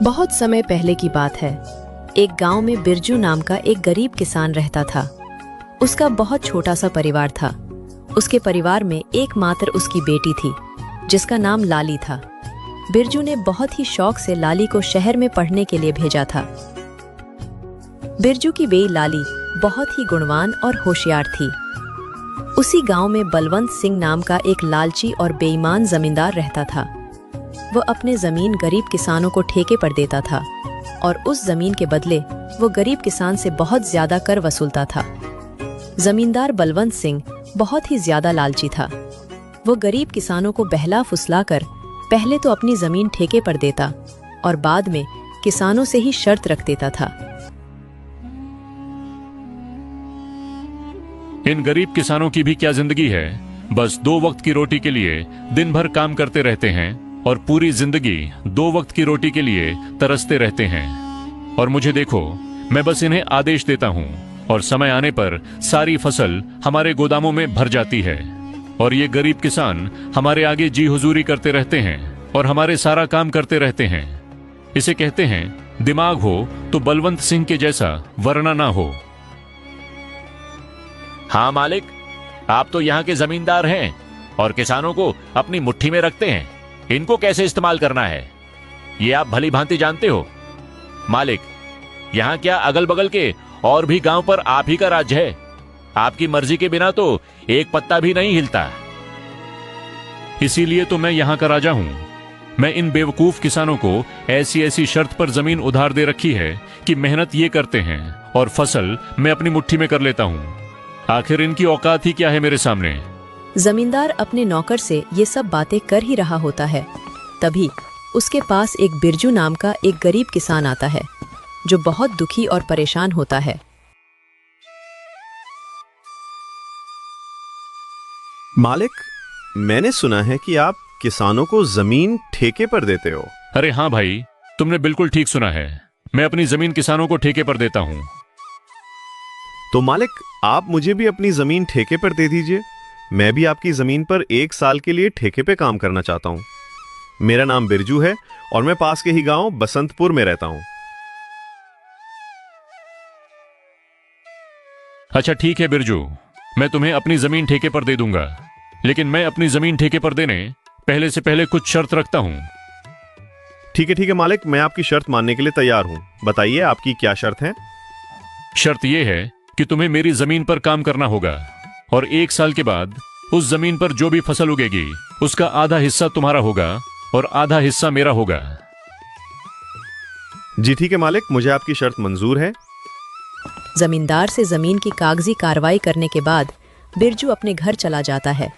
बहुत समय पहले की बात है। एक गांव में बिरजू नाम का एक गरीब किसान रहता था। उसका बहुत छोटा सा परिवार था। उसके परिवार में एकमात्र उसकी बेटी थी, जिसका नाम लाली था। बिरजू ने बहुत ही शौक से लाली को शहर में पढ़ने के लिए भेजा था। बिरजू की बेटी लाली बहुत ही गुणवान और होशियार थी। उसी गांव में बलवंत सिंह नाम का एक लालची और बेईमान जमींदार रहता था। वह अपने जमीन गरीब किसानों को ठेके पर देता था और उस जमीन के बदले वो गरीब किसान से बहुत ज्यादा कर वसूलता था। जमींदार बलवंत सिंह बहुत ही ज्यादा लालची था। वो गरीब किसानों को बहला फुसलाकर पहले तो अपनी जमीन ठेके पर देता और बाद में किसानों से ही शर्त रख देता था। इन गरीब किसानों की भी क्या जिंदगी है। बस 2 वक्त की रोटी के लिए दिन भर काम करते रहते हैं और पूरी जिंदगी 2 वक्त की रोटी के लिए तरसते रहते हैं। और मुझे देखो, मैं बस इन्हें आदेश देता हूँ और समय आने पर सारी फसल हमारे गोदामों में भर जाती है और ये गरीब किसान हमारे आगे जी हुजूरी करते रहते हैं और हमारे सारा काम करते रहते हैं। इसे कहते हैं दिमाग हो तो बलवंत सिंह के जैसा, वरना ना हो। हाँ मालिक, आप तो यहाँ के जमींदार हैं और किसानों को अपनी मुट्ठी में रखते हैं। इनको कैसे इस्तेमाल करना है ये आप भली भांति जानते हो। मालिक, यहाँ क्या अगल बगल के और भी गांव पर आप ही का राज्य है। आपकी मर्जी के बिना तो एक पत्ता भी नहीं हिलता। इसीलिए तो मैं यहाँ का राजा हूँ। मैं इन बेवकूफ किसानों को ऐसी ऐसी शर्त पर जमीन उधार दे रखी है कि मेहनत ये करते हैं और फसल मैं अपनी मुट्ठी में कर लेता हूँ। आखिर इनकी औकात ही क्या है मेरे सामने। जमींदार अपने नौकर से ये सब बातें कर ही रहा होता है, तभी उसके पास एक बिरजू नाम का एक गरीब किसान आता है, जो बहुत दुखी और परेशान होता है। मालिक, मैंने सुना है कि आप किसानों को जमीन ठेके पर देते हो। अरे हाँ भाई, तुमने बिल्कुल ठीक सुना है। मैं अपनी जमीन किसानों को ठेके पर देता हूँ। तो मालिक, आप मुझे भी अपनी जमीन ठेके पर दे दीजिए। मैं भी आपकी जमीन पर 1 साल के लिए ठेके पे काम करना चाहता हूँ। मेरा नाम बिरजू है और मैं पास के ही गांव बसंतपुर में रहता हूँ। अच्छा ठीक है बिरजू, मैं तुम्हें अपनी जमीन ठेके पर दे दूंगा, लेकिन मैं अपनी जमीन ठेके पर देने पहले से पहले कुछ शर्त रखता हूँ। ठीक है मालिक, मैं आपकी शर्त मानने के लिए तैयार हूँ। बताइए आपकी क्या शर्त है। शर्त यह है कि तुम्हें मेरी जमीन पर काम करना होगा और 1 साल के बाद उस जमीन पर जो भी फसल उगेगी उसका आधा हिस्सा तुम्हारा होगा और आधा हिस्सा मेरा होगा। जी ठीक है मालिक, मुझे आपकी शर्त मंजूर है। जमींदार से जमीन की कागजी कार्रवाई करने के बाद बिरजू अपने घर चला जाता है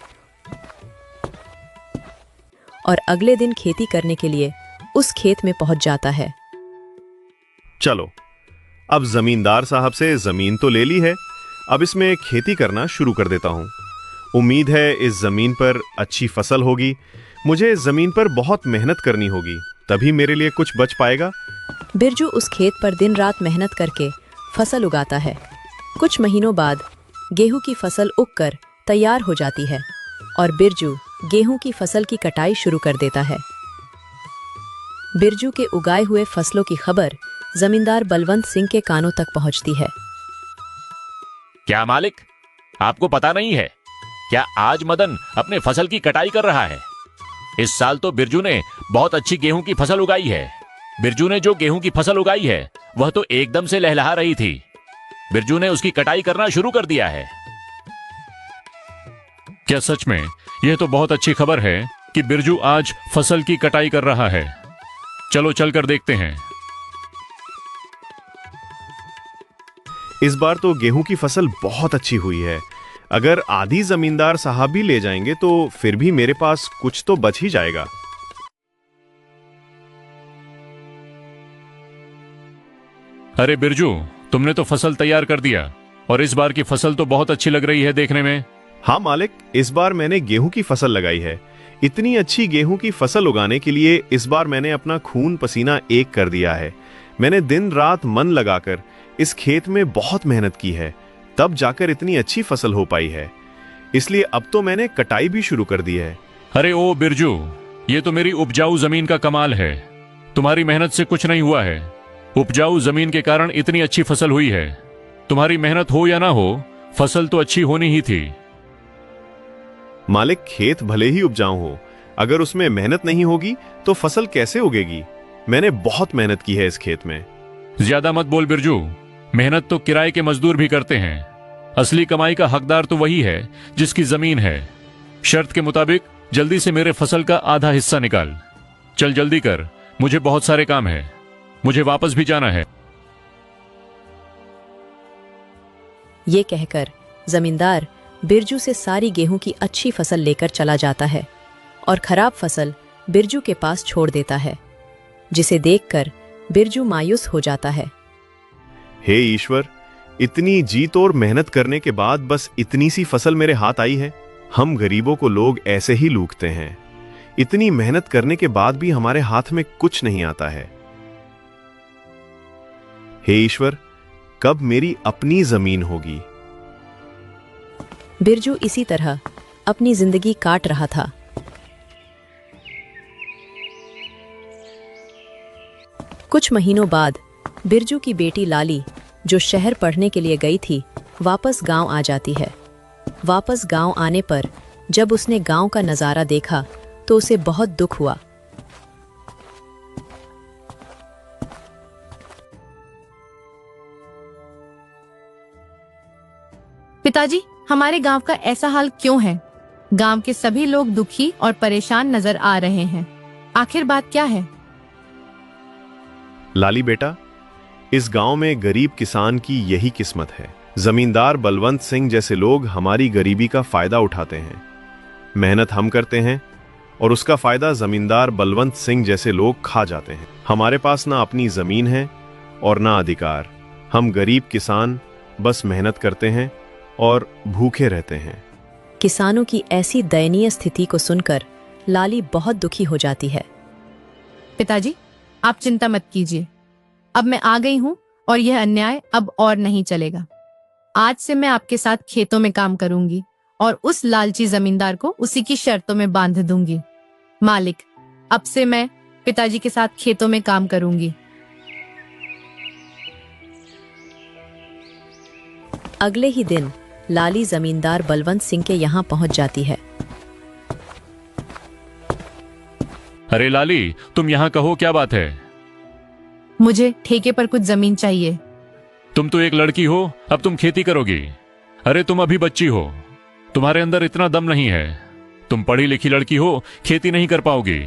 और अगले दिन खेती करने के लिए उस खेत में पहुंच जाता है। चलो, अब जमींदार साहब से जमीन तो ले ली है, अब इसमें खेती करना शुरू कर देता हूँ। उम्मीद है इस जमीन पर अच्छी फसल होगी। मुझे इस जमीन पर बहुत मेहनत करनी होगी, तभी मेरे लिए कुछ बच पाएगा। बिरजू उस खेत पर दिन रात मेहनत करके फसल उगाता है। कुछ महीनों बाद गेहूं की फसल उगकर तैयार हो जाती है और बिरजू गेहूं की फसल की कटाई शुरू कर देता है। बिरजू के उगाए हुए फसलों की खबर जमींदार बलवंत सिंह के कानों तक पहुंचती है। क्या मालिक, आपको पता नहीं है क्या आज मदन अपने फसल की कटाई कर रहा है। इस साल तो बिरजू ने बहुत अच्छी गेहूं की फसल उगाई है। बिरजू ने जो गेहूं की फसल उगाई है वह तो एकदम से लहलहा रही थी। बिरजू ने उसकी कटाई करना शुरू कर दिया है। क्या सच में? यह तो बहुत अच्छी खबर है कि बिरजू आज फसल की कटाई कर रहा है। चलो चलकर देखते हैं। इस बार तो गेहूं की फसल बहुत अच्छी हुई है। अगर आधी जमींदार साहब भी ले जाएंगे तो फिर भी मेरे पास कुछ तो बच ही जाएगा। अरे बिरजू, तुमने तो फसल तैयार कर दिया और इस बार की फसल तो बहुत अच्छी लग रही है देखने में। हाँ मालिक, इस बार मैंने गेहूं की फसल लगाई है। इतनी अच्छी गेहूं की फसल उगाने के लिए इस बार मैंने अपना खून पसीना एक कर दिया है। मैंने दिन रात मन लगाकर इस खेत में बहुत मेहनत की है, तब जाकर इतनी अच्छी फसल हो पाई है। इसलिए अब तो मैंने कटाई भी शुरू कर दी है। अरे ओ बिरजू, ये तो मेरी उपजाऊ जमीन का कमाल है। तुम्हारी मेहनत से कुछ नहीं हुआ है। उपजाऊ जमीन के कारण इतनी अच्छी फसल हुई है। तुम्हारी मेहनत हो या ना हो, फसल तो अच्छी होनी ही थी। मालिक, खेत भले ही उपजाऊ हो, अगर उसमें मेहनत नहीं होगी तो फसल कैसे उगेगी? मैंने बहुत मेहनत की है इस खेत में। ज्यादा मत बोल बिरजू, मेहनत तो किराए के मजदूर भी करते हैं। असली कमाई का हकदार तो वही है जिसकी जमीन है। शर्त के मुताबिक जल्दी से मेरे फसल का आधा हिस्सा निकाल। चल जल्दी कर, मुझे बहुत सारे काम है, मुझे वापस भी जाना है। ये कहकर जमींदार बिरजू से सारी गेहूं की अच्छी फसल लेकर चला जाता है और खराब फसल बिरजू के पास छोड़ देता है, जिसे देखकर बिरजू मायूस हो जाता है। हे ईश्वर, इतनी जी तोड़ मेहनत करने के बाद बस इतनी सी फसल मेरे हाथ आई है। हम गरीबों को लोग ऐसे ही लूटते हैं। इतनी मेहनत करने के बाद भी हमारे हाथ में कुछ नहीं आता है। हे ईश्वर, कब मेरी अपनी जमीन होगी? बिरजू इसी तरह अपनी जिंदगी काट रहा था। कुछ महीनों बाद बिरजू की बेटी लाली, जो शहर पढ़ने के लिए गई थी, वापस गांव आ जाती है। वापस गांव आने पर जब उसने गांव का नजारा देखा तो उसे बहुत दुख हुआ। पिताजी, हमारे गांव का ऐसा हाल क्यों है? गांव के सभी लोग दुखी और परेशान नजर आ रहे हैं। आखिर बात क्या है? लाली बेटा, इस गांव में गरीब किसान की यही किस्मत है। जमींदार बलवंत सिंह जैसे लोग हमारी गरीबी का फायदा उठाते हैं। मेहनत हम करते हैं और उसका फायदा जमींदार बलवंत सिंह जैसे लोग खा जाते हैं। हमारे पास ना अपनी जमीन है और ना अधिकार। हम गरीब किसान बस मेहनत करते हैं और भूखे रहते हैं। किसानों की ऐसी दयनीय स्थिति को सुनकर लाली बहुत दुखी हो जाती है। पिताजी, आप चिंता मत कीजिए। अब मैं आ गई हूँ और यह अन्याय अब और नहीं चलेगा। आज से मैं आपके साथ खेतों में काम करूंगी और उस लालची जमींदार को उसी की शर्तों में बांध दूंगी। मालिक, अब से मैं पिताजी के साथ खेतों में काम करूंगी। अगले ही दिन लाली जमींदार बलवंत सिंह के यहाँ पहुंच जाती है। अरे लाली, तुम यहाँ कहो, क्या बात है? मुझे ठेके पर कुछ जमीन चाहिए। तुम तो एक लड़की हो, अब तुम खेती करोगी? अरे तुम अभी बच्ची हो, तुम्हारे अंदर इतना दम नहीं है। तुम पढ़ी लिखी लड़की हो, खेती नहीं कर पाओगी।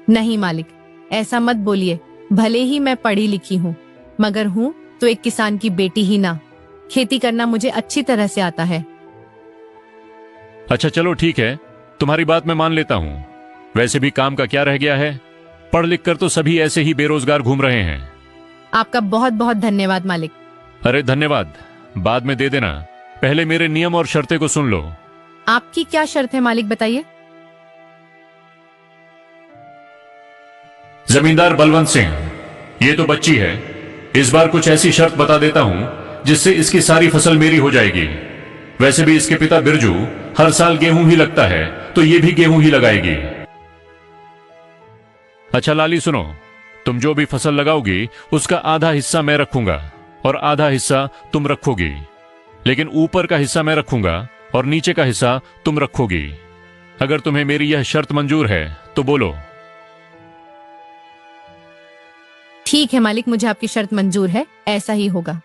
नहीं मालिक, ऐसा मत बोलिए। भले ही मैं पढ़ी लिखी हूँ, मगर हूँ तो एक किसान की बेटी ही ना। खेती करना मुझे अच्छी तरह से आता है। अच्छा चलो ठीक है, तुम्हारी बात मैं मान लेता हूँ। वैसे भी काम का क्या रह गया है? पढ़ लिख कर तो सभी ऐसे ही बेरोजगार घूम रहे हैं। आपका बहुत बहुत धन्यवाद मालिक। अरे धन्यवाद बाद में दे देना, पहले मेरे नियम और शर्तें को सुन लो। आपकी क्या शर्त है मालिक, बताइए। जमींदार बलवंत सिंह, ये तो बच्ची है। इस बार कुछ ऐसी शर्त बता देता हूं जिससे इसकी सारी फसल मेरी हो जाएगी। वैसे भी इसके पिता बिरजू हर साल गेहूं ही लगता है, तो ये भी गेहूं ही लगाएगी। अच्छा लाली सुनो, तुम जो भी फसल लगाओगी उसका आधा हिस्सा मैं रखूंगा और आधा हिस्सा तुम रखोगी। लेकिन ऊपर का हिस्सा मैं रखूंगा और नीचे का हिस्सा तुम रखोगी। अगर तुम्हें मेरी यह शर्त मंजूर है तो बोलो। ठीक है मालिक, मुझे आपकी शर्त मंजूर है, ऐसा ही होगा।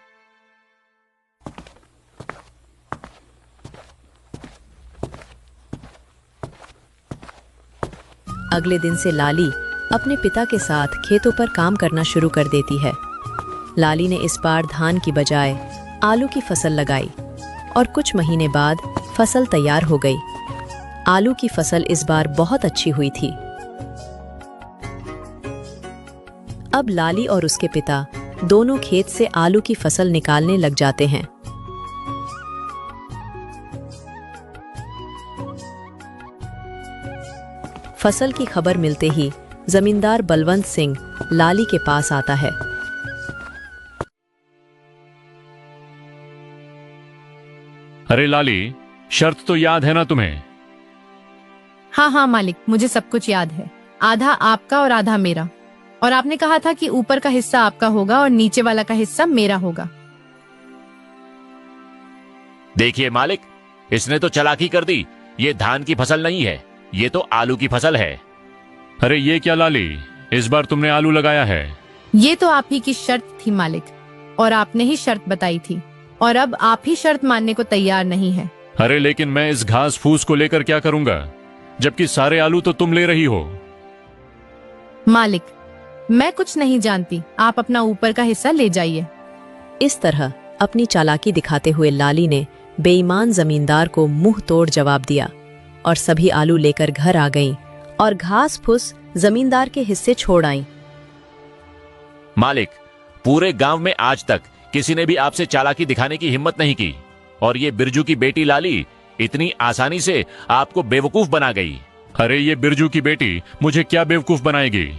अगले दिन से लाली अपने पिता के साथ खेतों पर काम करना शुरू कर देती है। लाली ने इस बार धान की बजाय आलू की फसल लगाई और कुछ महीने बाद फसल तैयार हो गई। आलू की फसल इस बार बहुत अच्छी हुई थी। अब लाली और उसके पिता दोनों खेत से आलू की फसल निकालने लग जाते हैं। फसल की खबर मिलते ही जमींदार बलवंत सिंह लाली के पास आता है। अरे लाली, शर्त तो याद है ना तुम्हें? हाँ हाँ मालिक, मुझे सब कुछ याद है। आधा आपका और आधा मेरा। और आपने कहा था कि ऊपर का हिस्सा आपका होगा और नीचे वाला का हिस्सा मेरा होगा। देखिए मालिक, इसने तो चालाकी कर दी। ये धान की फसल नहीं है, ये तो आलू की फसल है। अरे ये क्या लाली, इस बार तुमने आलू लगाया है? ये तो आप ही की शर्त थी मालिक, और आपने ही शर्त बताई थी, और अब आप ही शर्त मानने को तैयार नहीं है। अरे लेकिन मैं इस घास फूस को लेकर क्या करूंगा, जबकि सारे आलू तो तुम ले रही हो। मालिक, मैं कुछ नहीं जानती, आप अपना ऊपर का हिस्सा ले जाइए। इस तरह अपनी चालाकी दिखाते हुए लाली ने बेईमान जमींदार को मुंह तोड़ जवाब दिया और सभी आलू लेकर घर आ गईं और घास फूस जमींदार के हिस्से छोड़ आईं। मालिक, पूरे गांव में आज तक किसी ने भी आपसे चालाकी दिखाने की हिम्मत नहीं की, और ये बिरजू की बेटी लाली इतनी आसानी से आपको बेवकूफ बना गई। अरे ये बिरजू की बेटी मुझे क्या बेवकूफ बनाएगी?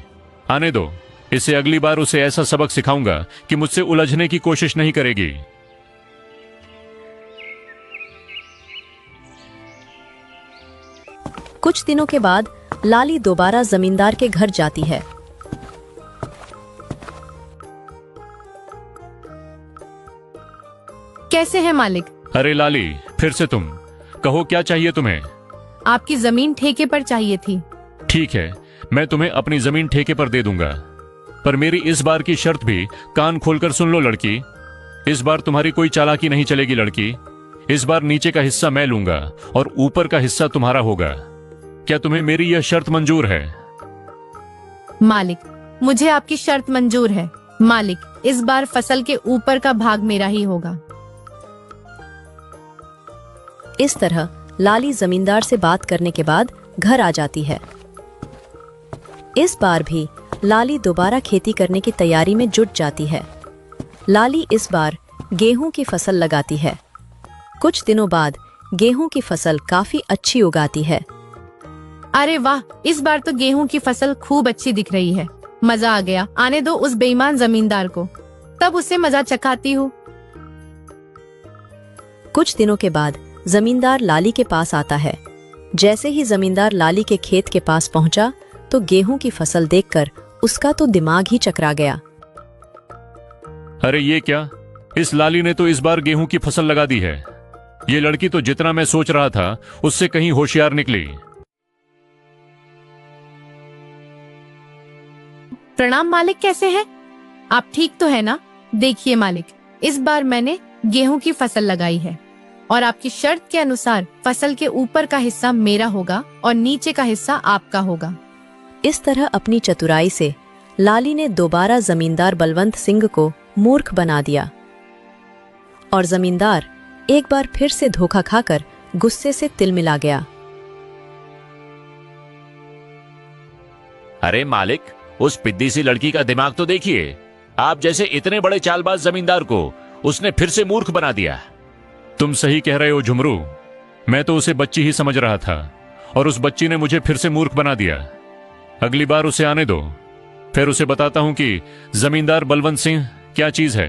आने दो, इसे अगली बार उसे ऐसा सबक सिखाऊंगा कि मुझसे उलझने की कोशिश नहीं करेगी। कुछ दिनों के बाद लाली दोबारा जमींदार के घर जाती है। कैसे है मालिक? अरे लाली, फिर से तुम कहो, क्या चाहिए तुम्हें? आपकी जमीन ठेके पर चाहिए थी। ठीक है, मैं तुम्हें अपनी जमीन ठेके पर दे दूंगा, पर मेरी इस बार की शर्त भी कान खोलकर सुन लो लड़की। इस बार तुम्हारी कोई चालाकी नहीं चलेगी लड़की। इस बार नीचे का हिस्सा मैं लूंगा और ऊपर का हिस्सा तुम्हारा होगा। क्या तुम्हें मेरी यह शर्त मंजूर है? मालिक, मुझे आपकी शर्त मंजूर है। मालिक, इस बार फसल के ऊपर का भाग मेरा ही होगा। इस तरह लाली जमींदार से बात करने के बाद घर आ जाती है। इस बार भी लाली दोबारा खेती करने की तैयारी में जुट जाती है। लाली इस बार गेहूं की फसल लगाती है। कुछ दिनों बाद गेहूं की फसल काफी अच्छी उगाती है। अरे वाह, इस बार तो गेहूं की फसल खूब अच्छी दिख रही है। मजा आ गया। आने दो उस बेईमान जमींदार को, तब उसे मजा चखाती हूँ। कुछ दिनों के बाद जमींदार लाली के पास आता है। जैसे ही जमींदार लाली के खेत के पास पहुंचा तो गेहूं की फसल देखकर उसका तो दिमाग ही चकरा गया। अरे ये क्या, इस लाली ने तो इस बार गेहूं की फसल लगा दी है। ये लड़की तो जितना मैं सोच रहा था उससे कहीं होशियार निकली। प्रणाम मालिक, कैसे हैं? आप ठीक तो है ना? देखिए मालिक, इस बार मैंने गेहूं की फसल लगाई है और आपकी शर्त के अनुसार फसल के ऊपर का हिस्सा मेरा होगा और नीचे का हिस्सा आपका होगा। इस तरह अपनी चतुराई से लाली ने दोबारा जमींदार बलवंत सिंह को मूर्ख बना दिया और जमींदार एक बार फिर से धोखा खाकर गुस्से से तिलमिला गया। अरे मालिक, उस पिद्दी सी लड़की का दिमाग तो देखिए। आप जैसे इतने बड़े चालबाज जमींदार को उसने फिर से मूर्ख बना दिया। तुम सही कह रहे हो झुमरू, मैं तो उसे बच्ची ही समझ रहा था और उस बच्ची ने मुझे फिर से मूर्ख बना दिया। अगली बार उसे आने दो, फिर उसे बताता हूं कि जमींदार बलवंत सिंह क्या चीज है।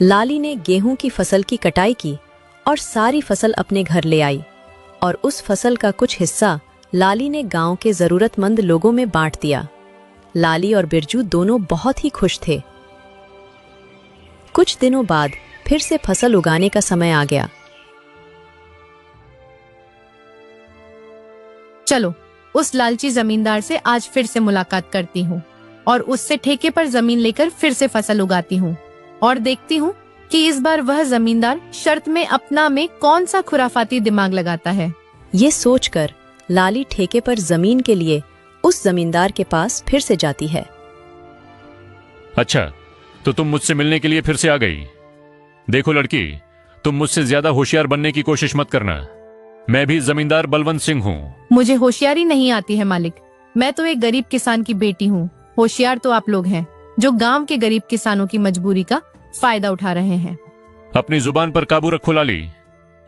लाली ने गेहूं की फसल की कटाई की और सारी फसल अपने घर ले आई और उस फसल का कुछ हिस्सा लाली ने गांव के जरूरतमंद लोगों में बांट दिया। लाली और बिरजू दोनों बहुत ही खुश थे। कुछ दिनों बाद फिर से फसल उगाने का समय आ गया। चलो, उस लालची जमींदार से आज फिर से मुलाकात करती हूँ और उससे ठेके पर जमीन लेकर फिर से फसल उगाती हूँ और देखती हूँ कि इस बार वह जमींदार शर्त में अपना में कौन सा खुराफाती दिमाग लगाता है। ये सोचकर लाली ठेके पर जमीन के लिए उस जमींदार के पास फिर से जाती है। अच्छा, तो तुम मुझसे मिलने के लिए फिर से आ गई। देखो लड़की, तुम मुझसे ज्यादा होशियार बनने की कोशिश मत करना। मैं भी जमींदार बलवंत सिंह हूँ। मुझे होशियारी नहीं आती है मालिक, मैं तो एक गरीब किसान की बेटी हूँ। होशियार तो आप लोग हैं जो गांव के गरीब किसानों की मजबूरी का फायदा उठा रहे हैं। अपनी जुबान पर काबू रखो लाली।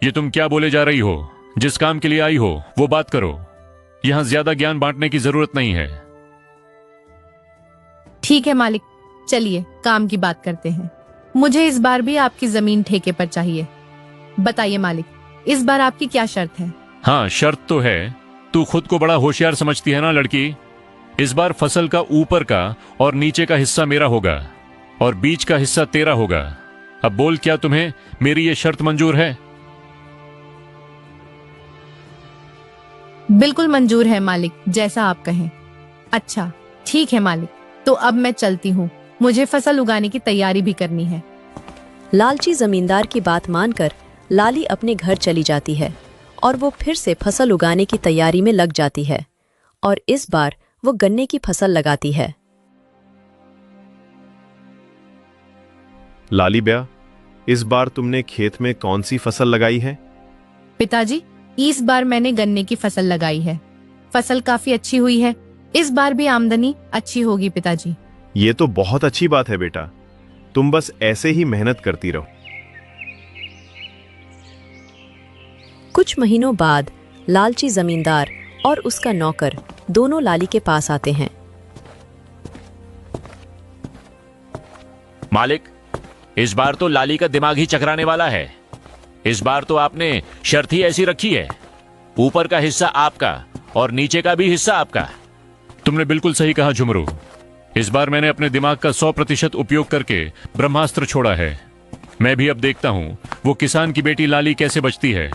ये तुम क्या बोले जा रही हो? जिस काम के लिए आई हो वो बात करो। यहाँ ज्यादा ज्ञान बांटने की जरूरत नहीं है। ठीक है मालिक, चलिए काम की बात करते हैं। मुझे इस बार भी आपकी जमीन ठेके पर चाहिए। बताइए मालिक, इस बार आपकी क्या शर्त है? हाँ, शर्त तो है। तू खुद को बड़ा होशियार समझती है ना लड़की। इस बार फसल का ऊपर का और नीचे का हिस्सा मेरा होगा और बीच का हिस्सा तेरा होगा। अब बोल, क्या तुम्हें मेरी ये शर्त मंजूर है? बिल्कुल मंजूर है मालिक, जैसा आप कहें। अच्छा ठीक है मालिक, तो अब मैं चलती हूँ, मुझे फसल उगाने की तैयारी भी करनी है। लालची जमींदार की बात मानकर लाली अपने घर चली जाती है और वो फिर से फसल उगाने की तैयारी में लग जाती है और इस बार वो गन्ने की फसल लगाती है। लाली ब्या, इस बार तुमने खेत में कौन सी फसल लगाई है? पिताजी, इस बार मैंने गन्ने की फसल लगाई है। फसल काफी अच्छी हुई है, इस बार भी आमदनी अच्छी होगी पिताजी। ये तो बहुत अच्छी बात है बेटा, तुम बस ऐसे ही मेहनत करती रहो। कुछ महीनों बाद लालची जमींदार और उसका नौकर दोनों लाली के पास आते हैं। मालिक, इस बार तो लाली का दिमाग ही चकराने वाला है। इस बार तो आपने शर्त ही ऐसी रखी है, ऊपर का हिस्सा आपका और नीचे का भी हिस्सा आपका। तुमने बिल्कुल सही कहा झुमरू। इस बार मैंने अपने दिमाग का 100% उपयोग करके ब्रह्मास्त्र छोड़ा है। मैं भी अब देखता हूं वो किसान की बेटी लाली कैसे बचती है।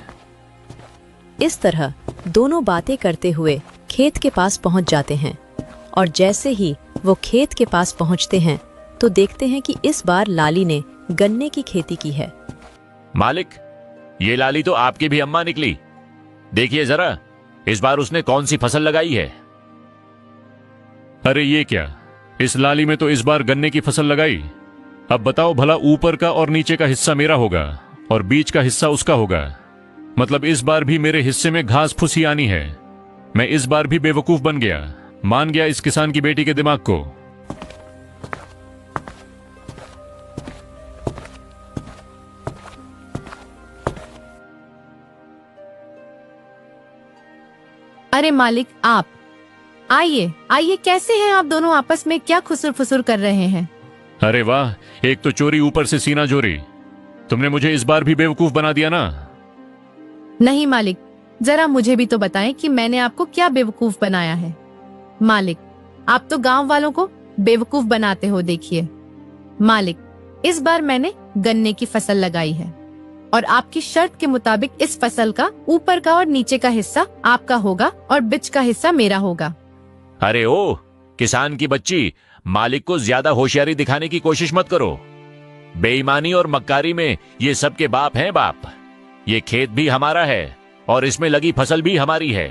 इस तरह दोनों बातें करते हुए खेत के पास पहुंच जाते हैं और जैसे ही वो खेत के पास पहुंचते हैं तो देखते हैं कि इस बार लाली ने गन्ने की खेती की है। मालिक, ये लाली तो आपकी भी अम्मा निकली। देखिए जरा, इस बार उसने कौन सी फसल लगाई है। अरे ये क्या, इस लाली में तो इस बार गन्ने की फसल लगाई। अब बताओ भला, ऊपर का और नीचे का हिस्सा मेरा होगा और बीच का हिस्सा उसका होगा। मतलब इस बार भी मेरे हिस्से में घास फूसी आनी है। मैं इस बार भी बेवकूफ बन गया, मान गया इस किसान की बेटी के दिमाग को। अरे मालिक, आप आइए आइए, कैसे हैं आप दोनों? आपस में क्या खुसुर फुसुर कर रहे हैं? अरे वाह, एक तो चोरी ऊपर से सीना जोरी। तुमने मुझे इस बार भी बेवकूफ बना दिया ना। नहीं मालिक, जरा मुझे भी तो बताएं कि मैंने आपको क्या बेवकूफ बनाया है। मालिक, आप तो गांव वालों को बेवकूफ बनाते हो। देखिए मालिक, इस बार मैंने गन्ने की फसल लगाई है और आपकी शर्त के मुताबिक इस फसल का ऊपर का और नीचे का हिस्सा आपका होगा और बीच का हिस्सा मेरा होगा। अरे ओ किसान की बच्ची, मालिक को ज्यादा होशियारी दिखाने की कोशिश मत करो। बेईमानी और मक्कारी में ये सबके बाप हैं बाप। ये खेत भी हमारा है और इसमें लगी फसल भी हमारी है।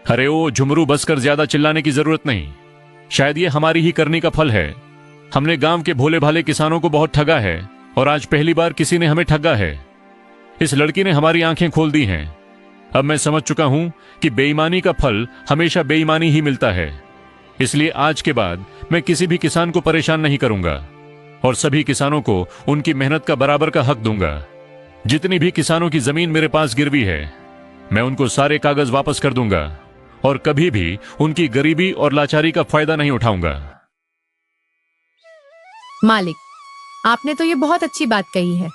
अरे ओ झुमरू, बस कर, ज्यादा चिल्लाने की जरूरत नहीं। शायद ये हमारी ही करनी का फल है। हमने गांव के भोले भाले किसानों को बहुत ठगा है और आज पहली बार किसी ने हमें ठगा है। इस लड़की ने हमारी आंखें खोल दी हैं। अब मैं समझ चुका हूं कि बेईमानी का फल हमेशा बेईमानी ही मिलता है। इसलिए आज के बाद मैं किसी भी किसान को परेशान नहीं करूंगा और सभी किसानों को उनकी मेहनत का बराबर का हक दूंगा। जितनी भी किसानों की जमीन मेरे पास गिरवी है, मैं उनको सारे कागज वापस कर दूंगा और कभी भी उनकी गरीबी और लाचारी का फायदा नहीं उठाऊंगा। मालिक, आपने तो ये बहुत अच्छी बात कही है।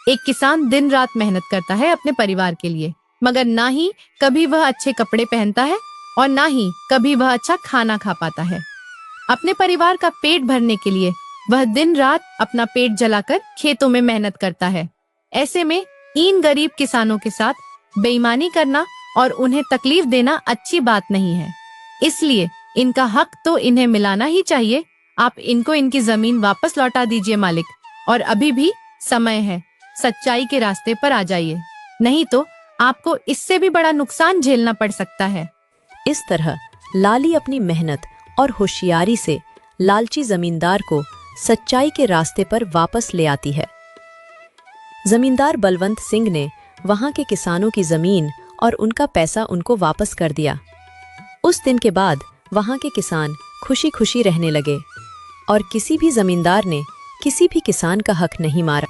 एक किसान दिन रात मेहनत करता है अपने परिवार के लिए, मगर ना ही कभी वह अच्छे कपड़े पहनता है और ना ही कभी वह अच्छा खाना खा पाता है। अपने परिवार का पेट भरने के लिए वह दिन रात अपना पेट जलाकर खेतों में मेहनत करता है। ऐसे में इन गरीब किसानों के साथ बेईमानी करना और उन्हें तकलीफ देना अच्छी बात नहीं है। इसलिए इनका हक तो इन्हें मिलाना ही चाहिए। आप इनको इनकी जमीन वापस लौटा दीजिए मालिक, और अभी भी समय है, सच्चाई के रास्ते पर आ जाइए, नहीं तो आपको इससे भी बड़ा नुकसान झेलना पड़ सकता है। इस तरह लाली अपनी मेहनत और होशियारी से लालची जमींदार को सच्चाई के रास्ते पर वापस ले आती है। जमींदार बलवंत सिंह ने वहां के किसानों की जमीन और उनका पैसा उनको वापस कर दिया। उस दिन के बाद वहां के किसान खुशी खुशी रहने लगे और किसी भी जमींदार ने किसी भी किसान का हक नहीं मारा।